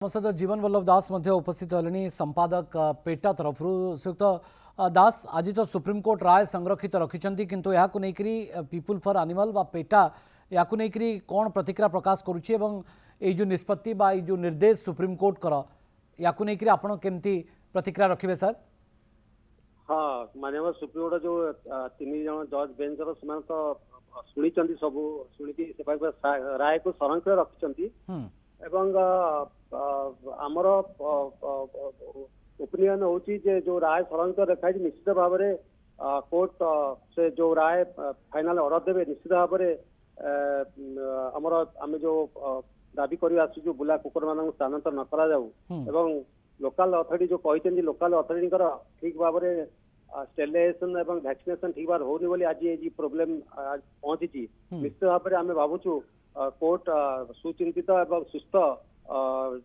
आम सहित जीवन वल्लभ दास उपस्थित होले संपादक पेटा तरफ श्रीयुक्त दास आज तो सुप्रीमकोर्ट राय संरक्षित रखिंट किंतु यह पीपुल फॉर एनिमल बा पेटा या कौन प्रतिक्रिया प्रकाश करुच्ची जो निष्पत्ति बा जो निर्देश सुप्रीमकोर्ट कर या आपण केमती प्रतिक्रिया रखिए सर। हाँ माननीय सुप्रीमकोर्ट जो तीन जन जज बेंच तो शुणी सब शुणी राय को संरक्षण रखिंट एवं आमर ओपिनियन होची जे जो राय संरक्षण रखा निश्चित भाव में कोर्ट से जो राय फाइनल ऑर्डर देवे निश्चित भाव में आमर आम जो दाबी कर आसुचु बुला कुकुर मान स्थानांतर न करा जाऊ एवं लोकल अथॉरिटी जो कहते लोकल अथॉरिटी ठीक भाव में स्टेरिलाइजेशन एवं वैक्सीनेशन ठीक भाव होनी बोली आज ये प्रोब्लेम पहुंची निश्चित भाव में आम भावुचु कोर्ट सुचिंतित एवं सुस्थ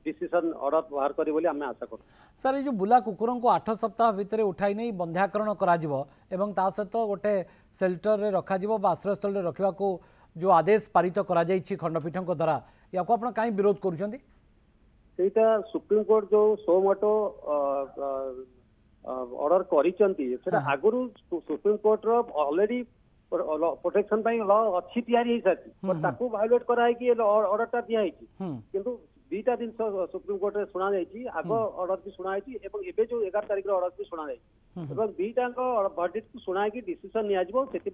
डिसीजन ऑर्डर बाहर करी बोली आमे आशा करू। सर ये जो बुला कुकुर को 8 सप्ताह भितर उठाई नहीं बंध्याकरण करा एवं ता सहित गोटे सेल्टर रे रखा आश्रय स्थल रखा जो आदेश पारित करा खंडपीठ द्वारा या को कहीं विरोध करुछंती? सेटा सुप्रीम कोर्ट जो सो मटो ऑर्डर करिसंती सेटा आगुरु सुप्रीम कोर्ट रो ऑलरेडी प्रोटेक्शन लॉ अच्छी तैयारी ताकू वायोलेट कराई कि ऑर्डर टा दिया किंतु दीटा दिन सुप्रीम कोर्ट में शुणा आग ऑर्डर भी शुणा एवं जो 11 तारिख ऑर्डर भी शुणा दीटा वर्डिक्ट को शुणा डिसीजन नि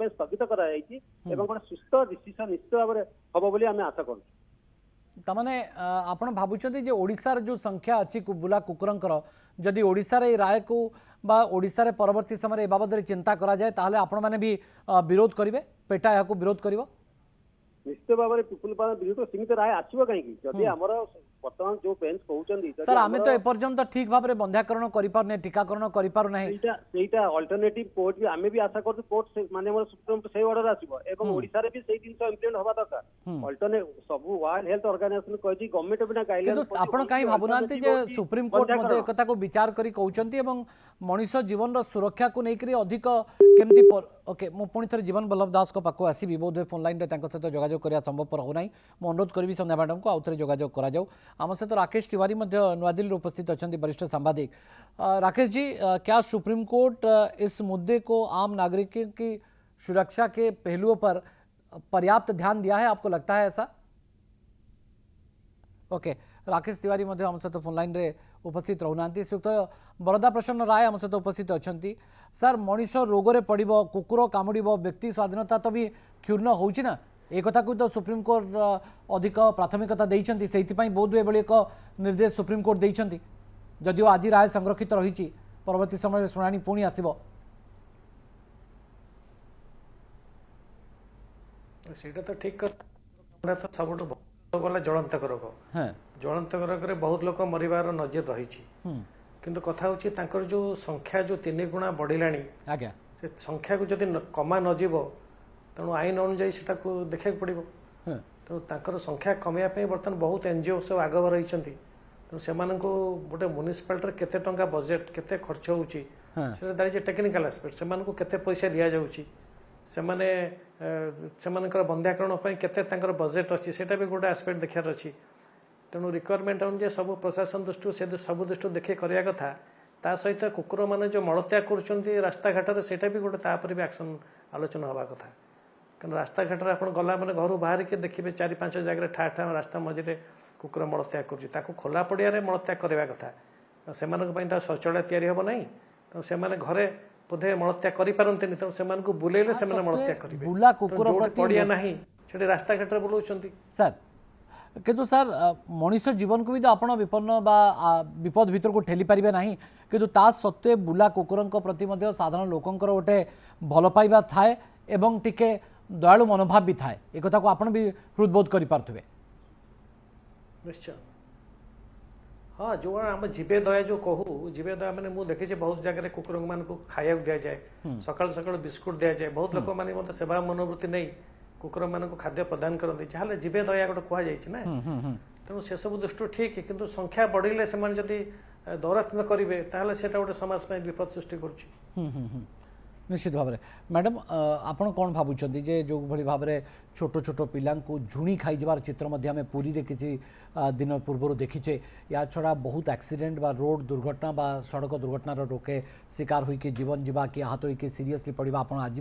स्थगित कर सुस्थ डिसीजन निश्चित भाव में हम बोली आम आशा करूँ। तमाने आपण भावुंट ओडिशार जो संख्या अच्छी बुला कुकुरंकर जदि ओडिशार ए राय को बा ओडिशार परवर्ती समय ए बाबद चिंता करा जाए ताहले आपण माने भी विरोध करिवे पेटा या विरोध करिवो निश्चित भाव में पीपुल विरोध सीमित राय आसो कहीं जदि आमर वर्तमान जो बेंच कहउचंदी सर आमे तो एपर्यंत ठीक भाव में बंध्याकरण करि पारने टीकाकरण करि पारु नाही सेटा अल्टरनेटिव कोर्ट भी आमे भी आशा करछु कोर्ट माने मोर सुप्रीम से ऑर्डर आसीबो एवं ओडिसा रे भी सेही दिन इम्प्लीमेंट होबा दरकार अल्टरनेट सब वर्ल्ड हेल्थ ऑर्गेनाइजेशन कहछि गवर्नमेंट बिना गाइडलाइन किंतु आपण काई भाबुनांती जे सुप्रीम कोर्ट मध्ये एकता को विचार करी कहउचंती एवं मनुष्य जीवन रो सुरक्षा को नेकरी अधिक केमती ओके मो पुणी थे जीवन वल्लभ दास को पाखु आसबि बोधे फोन लाइन सहित जोगाजोग करने संभवपर हो ना मु अनुरोध करी संध्या मैडम को आउ थे जोगाजोग करा आम सहित राकेश तिवारी नुआदिल्ली उपस्थित अच्छा वरिष्ठ सांबादिक। राकेश जी क्या सुप्रीम कोर्ट इस मुद्दे को आम नागरिकों की सुरक्षा के पहलुओं पर पर्याप्त ध्यान दिया है, आपको लगता है ऐसा? ओके राकेश तिवारी आम सहित फोन लाइन रे उपस्थित रहना श्रीयुक्त बरदा प्रसन्न राय आम सहित उपस्थित अच्छा सर मनीष रोग पड़ कुकुर कामुड़ व्यक्ति स्वाधीनता तो भी क्षुण्ण होना एक कथा को तो सुप्रीम कोर्ट अधिक प्राथमिकता देइछंती सेहितपई बहुत एभली एक निर्देश सुप्रीम कोर्ट देइछंती जदिओ आज राय संरक्षित रही परवर्ती समय शुणाणी पुणी आसीबो सेटा तो ठीक कर तो सब गला ज्वलंत रोग ज्वलंत रोग बहुत लोक मरिबार नजर रही किंतु कथा होची तांकर जो संख्या जो 3 गुणा बढ़िलानी आज्ञा से संख्या को जदि कमा नजिबो तेणु आईन अनुजाई से देखा पड़ो तेणु तांकर संख्या कमाइवाई बर्तमान बहुत एनजीओ सब आगव रही तेणु से गोटे म्युनिसिपालिटी केते टंका बजेट केते खर्च होची दैट इज टेक्निकल एस्पेक्ट से केते पैसा दि जाउची से बंध्याकरण केते बजेट अच्छी से भी गोटे एस्पेक्ट देखार अच्छी तेणु रिक्वायरमेंट अनुसार सब प्रशासन दृष्टि से सब दृष्टि देखे करिया कथा ता सहित कुकुर मैंने जो मलत्याग कर रास्ता घाट से भी गोटे तापर भी एक्शन आलोचना हवा कथा कारण रास्ता घाट आप गला मैंने घर बाहर के देखिए 4-5 जगह ठा ठा रास्ता मझे कुकुर मलत्याग कर खोला पड़िया मलत्याग करवा कथा से शौचालय तैयारी हम ना तो से घरे बोधे मलत्याग करपारती तेणु से बुलेले से मलत्याग करेंगे पड़िया ना से रास्ता घाट बुलाऊँ सर किंतु सर मनीष जीवन को भी तो आपण विपन्न बा विपद भीतर को ठेली पारे ना किंतु ता सत्वे बुला कुकुर प्रति साधारण लोकंकर गोटे भल पाइबा थाए एवं टिके दयालु मनोभाव भी थाए एक कथा को आपण भी हृदबोध कर पार्थुबे निश्चय। हाँ जो आम जीवे दया जो कहू जीवे दया मैंने मुझे देखी बहुत जगह कुकुर मान को खाया दि जाए सकाल सकाल बिस्कुट दि जाए बहुत लोक मैंने मतलब सेवा मनोवृत्ति नहीं कुकुर मान को खाद्य प्रदान करते जहाँ जीवे दया गोटे कहुना तेणु से सब दृष्टि ठीक किंतु संख्या बढ़िले से दौरात्म्य करेंगे ताहले सेटा गोटे समाज में विपद सृष्टि कर निश्चित भाव में मैडम आपण कौन भावुंट जे जो भली भाव में छोट छोट पिला झुणी खाई जबार चित्र मध्य आम पुरी रे किसी दिन पूर्व देखीचे या छड़ा बहुत एक्सीडेंट बा रोड दुर्घटना बा सड़क दुर्घटनार लोके शिकार होइके जीवन जीवा कि आहत होइके सीरियसली पड़वा आपण आज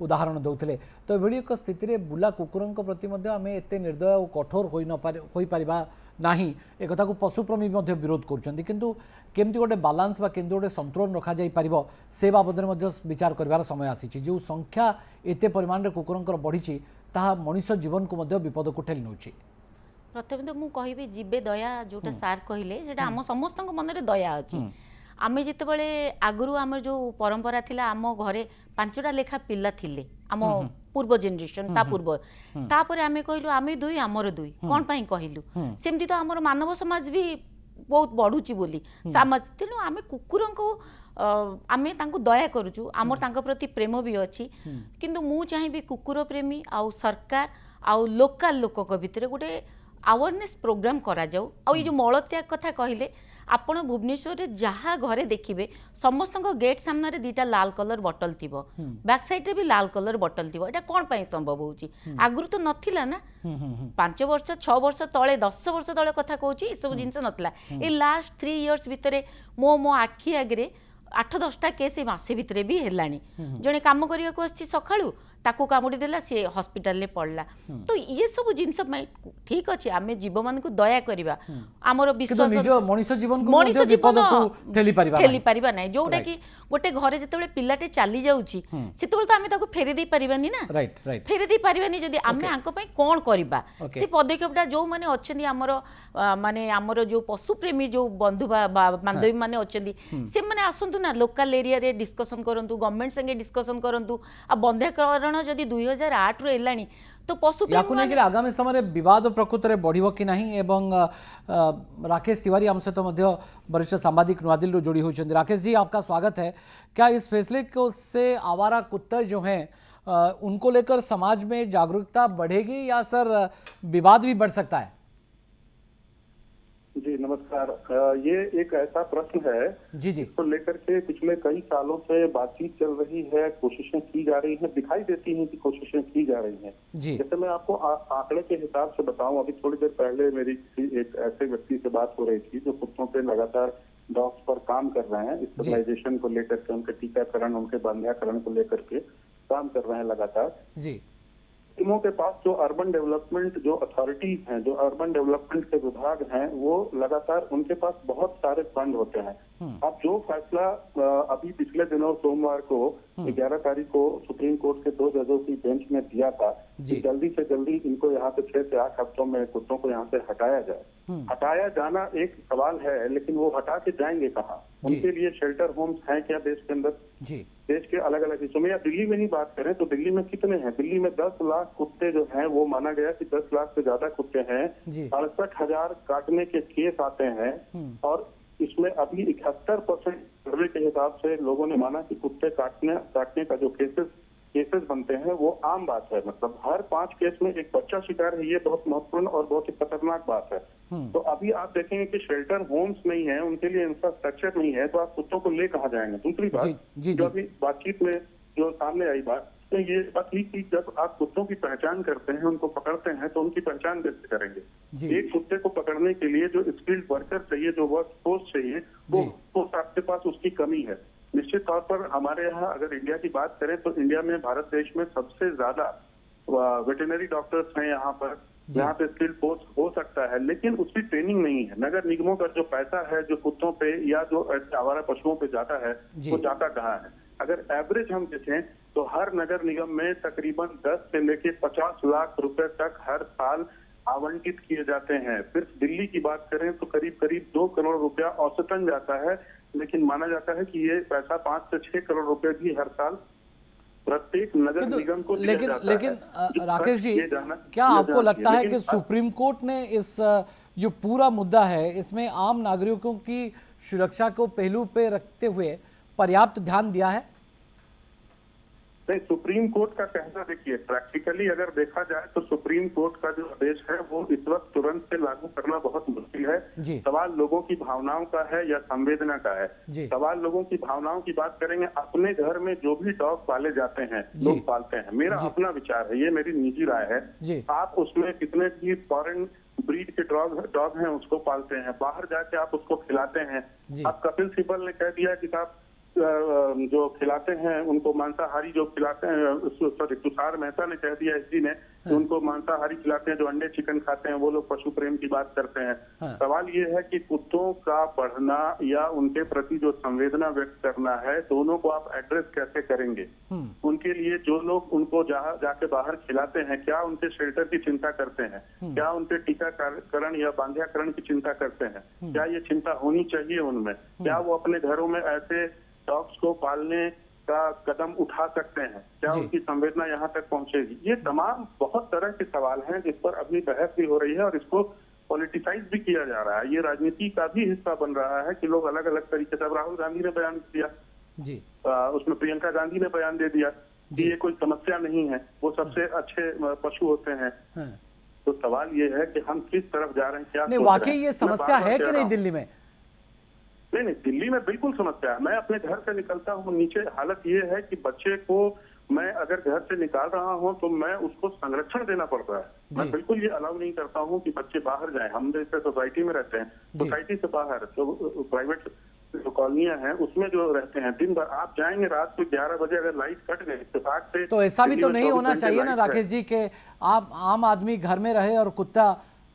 उदाहरण दौले तो यह एक स्थिति रे बुला कुकुरंक प्रति आम एत निर्दय और कठोर हो पारिबा नाही एक कथा को पशुप्रेमी मध्य विरोध करुँच किंतु केमती गोटे बालांस बा केमती गोटे संतुलन रखा जाई परिबो से बाबद में विचार करिवार समय आसी जो संख्या एते परिमाण रे कुकुरंकर बढ़ी ताहा मनुष्य जीवन को मध्य विपद को ठेली नउची। प्रथम तो मुझे जीवे दया जोटा सार कहले सेटा आम समस्त मन में दया अच्छी आम जिते आगु आम जो परंपरा थिला आम घरे 5टा लेखा पिला थिले आम पूर्व जेनेरेशन ता पूर्व तापर आम कहलु आम दुई आमर दुई कौन पाई कहलु सेमती तो आमर मानव समाज भी बहुत बढ़ुची बोली समाज तेणु आम कुकुर को आम दया करुचु आमर तांको प्रति प्रेम भी अच्छी किंतु मु चाहिए कुकुर प्रेमी आउ सरकार आउ लोकल लोक भितर गोटे अवेयरनेस प्रोग्राम करा जाऊ आ ये जो मलत्याग कथा कहले आपण भुवनेश्वर रे जहाँ घरे देखिए समस्त गेट सामने दीटा लाल कलर बटल थी बैक साइड रे भी लाल कलर बटल थी एटा कौन पाई संभव होची आगुर तो नथिला ना 5 वर्ष 6 वर्ष तले 10 वर्ष तले कथा कहूची ए सब जिनस नथिला ए लास्ट 3 इयर्स भितरे मो आखि आगे 8-10टा केस मासे भितर भी हेलानी जड़े काम करने को आसी सकाळू ताकू कामुड़ी देला सी हॉस्पिटल ले पड़ला तो ये सब जिनस ठीक अच्छे आम जीव मान को दया करवा आमर विश्वास मनुष्य जीवन ठेली पारिबा नहीं जोटा कि गोटे घरे जिते पिलाटे चली जाउची सेतेबेले तो आम ताको फेरी दे परिबानी ना फेरी दे परिबानी जदी आमे आंको पई कोन करबा से पदक्षेपटा जो माने अछंदी आमर माने आमर जो पशु प्रेमी जो बंधु बांधवी माने अछंदी से माने आसंतु ना लोकल एरिया रे डिस्कशन करंतु गवर्नमेंट संगे डिस्कशन करंतु आ बंध्याकरण जदि 2008 रु एलानी तो पशु प्रेमी आगामी समय विवाद प्रकृत में बढ़िबो कि नहीं एवं राकेश तिवारी हम सहित मध्य वरिष्ठ सांबादिक नुआदिल्ली जोड़ी होती। राकेश जी आपका स्वागत है। क्या इस फैसले को से आवारा कुत्ते जो हैं उनको लेकर समाज में जागरूकता बढ़ेगी या सर विवाद भी बढ़ सकता है? जी नमस्कार। ये एक ऐसा प्रश्न है जी तो लेकर के पिछले कई सालों से बातचीत चल रही है, कोशिशें की जा रही हैं, दिखाई देती हैं कि कोशिशें की जा रही हैं। जैसे मैं आपको आंकड़े के हिसाब से बताऊं, अभी थोड़ी देर पहले मेरी एक ऐसे व्यक्ति से बात हो रही थी जो कुत्तों पे लगातार डॉग्स पर काम कर रहे हैं, स्टेबलाइजेशन को लेकर के, उनके टीकाकरण, उनके बंध्याकरण को लेकर के काम कर रहे हैं लगातार जी। टीमों के पास जो अर्बन डेवलपमेंट जो अथॉरिटीज हैं, जो अर्बन डेवलपमेंट के विभाग हैं, वो लगातार उनके पास बहुत सारे फंड होते हैं। अब जो फैसला अभी पिछले दिनों सोमवार को 11 तारीख को सुप्रीम कोर्ट के 2 जजों की बेंच ने दिया था कि जल्दी से जल्दी इनको यहाँ से 6 से 8 हफ्तों में कुत्तों को यहाँ से हटाया जाए। हटाया जाना एक सवाल है, लेकिन वो हटा के जाएंगे कहाँ? उनके लिए शेल्टर होम्स हैं क्या देश के अंदर? देश के अलग अलग हिस्सों में, या दिल्ली में ही बात करें तो दिल्ली में कितने हैं? दिल्ली में 10 लाख कुत्ते जो हैं, वो माना गया कि 10 लाख से ज्यादा कुत्ते हैं। 68,000 काटने के केस आते हैं और इसमें अभी 71% सर्वे के हिसाब से लोगों ने माना कि कुत्ते काटने का जो केसेस बनते हैं वो आम बात है। मतलब हर 5 केस में एक बच्चा शिकार है। ये बहुत महत्वपूर्ण और बहुत ही खतरनाक बात है। तो अभी आप देखेंगे कि शेल्टर होम्स नहीं है, उनके लिए इंफ्रास्ट्रक्चर नहीं है, तो आप कुत्तों को ले कहाँ जाएंगे? दूसरी बात जो अभी बातचीत में जो सामने आई बात, तो ये बात थी कि जब आप कुत्तों की पहचान करते हैं, उनको पकड़ते हैं, तो उनकी पहचान कैसे करेंगे? एक कुत्ते को पकड़ने के लिए जो स्किल्ड वर्कर चाहिए, जो वर्क फोर्स चाहिए, वो आपके पास उसकी कमी है। निश्चित तौर पर हमारे यहाँ अगर इंडिया की बात करें तो इंडिया में, भारत देश में सबसे ज्यादा वेटरनरी डॉक्टर्स हैं यहाँ पर, यहाँ पे स्किल्ड फोर्स हो सकता है, लेकिन उसकी ट्रेनिंग नहीं है। नगर निगमों का जो पैसा है जो कुत्तों पे या जो आवारा पशुओं पे जाता है, वो जाता कहाँ है? अगर एवरेज हम देखें तो हर नगर निगम में तकरीबन 10 से लेके 50 लाख रुपए तक हर साल आवंटित किए जाते हैं। सिर्फ दिल्ली की बात करें तो करीब 2 करोड़ रुपया औसतन जाता है, लेकिन माना जाता है कि ये पैसा 5 से 6 करोड़ रुपए भी हर साल प्रत्येक नगर निगम को दिया जाता है। लेकिन राकेश जी, क्या आपको लगता है कि सुप्रीम कोर्ट ने इस जो पूरा मुद्दा है इसमें आम नागरिकों की सुरक्षा को पहलू पे रखते हुए पर्याप्त ध्यान दिया है? नहीं, सुप्रीम कोर्ट का कहना देखिए, प्रैक्टिकली अगर देखा जाए तो सुप्रीम कोर्ट का जो आदेश है वो इस वक्त तुरंत से लागू करना बहुत मुश्किल जी। है। सवाल लोगों की भावनाओं का है या संवेदना का है। जी। सवाल लोगों की भावनाओं की बात करेंगे, अपने घर में जो भी डॉग पाले जाते हैं, जी। लोग पालते हैं, मेरा अपना विचार है, ये मेरी निजी राय है। जी। आप उसमें कितने भी फॉरेन ब्रीड के डॉग हैं उसको पालते हैं, बाहर जाके आप उसको खिलाते हैं। जी। अब कपिल सिब्बल ने कह दिया कि आप जो खिलाते हैं उनको मांसाहारी जो खिलाते हैं, सॉरी तुषार मेहता ने कह दिया एसडी ने कि उनको मांसाहारी खिलाते हैं, जो अंडे चिकन खाते हैं वो लोग पशु प्रेम की बात करते हैं। सवाल ये है कि कुत्तों का बढ़ना या उनके प्रति जो संवेदना व्यक्त करना है, दोनों को आप एड्रेस कैसे करेंगे? उनके लिए जो लोग उनको जाके बाहर खिलाते हैं, क्या उनके शेल्टर की चिंता करते हैं? क्या उनके टीकाकरण या बांध्याकरण की चिंता करते हैं? क्या ये चिंता होनी चाहिए उनमें? क्या वो अपने घरों में ऐसे डॉग्स को पालने का कदम उठा सकते हैं? क्या उनकी संवेदना यहाँ तक पहुंचेगी? ये तमाम बहुत तरह के सवाल हैं जिस पर अभी बहस भी हो रही है और इसको पॉलिटिसाइज भी किया जा रहा है। ये राजनीति का भी हिस्सा बन रहा है कि लोग अलग अलग तरीके से, अब राहुल गांधी ने बयान दिया जी, उसमें प्रियंका गांधी ने बयान दे दिया कि ये कोई समस्या नहीं है, वो सबसे अच्छे पशु होते हैं। तो सवाल ये है कि हम किस तरफ जा रहे हैं, क्या नहीं वाकई ये समस्या है कि नहीं दिल्ली में? नहीं, दिल्ली में बिल्कुल समस्या है। मैं अपने घर से निकलता हूँ, नीचे हालत ये है कि बच्चे को मैं अगर घर से निकाल रहा हूँ तो मैं उसको संरक्षण देना पड़ता है। मैं बिल्कुल ये अलाउ नहीं करता हूँ कि बच्चे बाहर जाएं। हम जैसे सोसाइटी में रहते हैं, सोसाइटी से बाहर जो प्राइवेट जो कॉलोनियां हैं उसमें जो रहते हैं, दिन भर आप जाएंगे, रात को 11 बजे अगर लाइट कट गई इत्तेफाक से, तो ऐसा भी तो नहीं होना चाहिए ना राकेश जी के आप आम आदमी घर में रहे और कुत्ता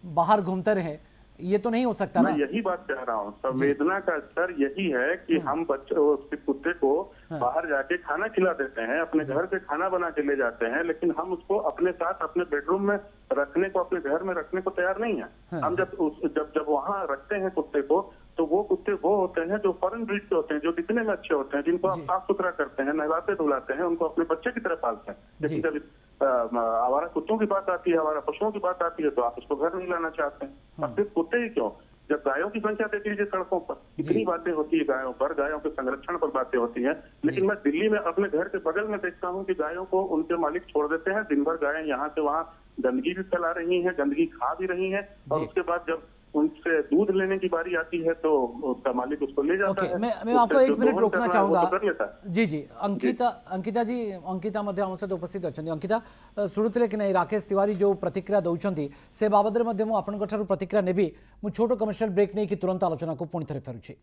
बाहर घूमते रहे, ये तो नहीं हो सकता ना? मैं यही बात कह रहा हूँ, संवेदना का स्तर यही है कि हम बच्चे कुत्ते को बाहर जाके खाना खिला देते हैं, अपने घर से खाना बना के ले जाते हैं, लेकिन हम उसको अपने साथ अपने बेडरूम में रखने को, अपने घर में रखने को तैयार नहीं है। हम जब वहाँ रखते हैं कुत्ते को, तो वो कुत्ते वो होते हैं जो फॉरेन ब्रीड के होते हैं, जो दिखने में अच्छे होते हैं, जिनको आप साफ सुथरा करते हैं, नहलाते धुलाते हैं, उनको अपने बच्चे की तरह पालते हैं। लेकिन जब आवारा कुत्तों की बात आती है, आवारा पशुओं की बात आती है, तो आप उसको घर नहीं लाना चाहते हैं। अब सिर्फ कुत्ते ही क्यों, जब गायों की संख्या देख लीजिए सड़कों पर, इतनी बातें होती है गायों पर, गायों के संरक्षण पर बातें होती हैं, लेकिन मैं दिल्ली में अपने घर के बगल में देखता हूँ कि गायों को उनके मालिक छोड़ देते हैं, दिन भर गायें यहाँ से वहाँ गंदगी भी फैला रही हैं, गंदगी खा भी रही हैं, और उसके बाद जब उनसे दूध लेने की बारी आती है तो उसका मालिक उसको ले जाता है। मैं आपको 1 मिनिट रोकना चाहूंगा। जी जी, अंकिता जी, अंकिता मध्य आम सहित उपस्थित अच्छा। अंकिता शुणुते कि नहीं राकेश तिवारी जो प्रतिक्रिया दौरान से बाबद में आपंठ प्रतिक्रिया नेबी। मु छोटो कमर्शियल ब्रेक नहीं कि तुरंत आलोचना को पुणी थे फेरुछि।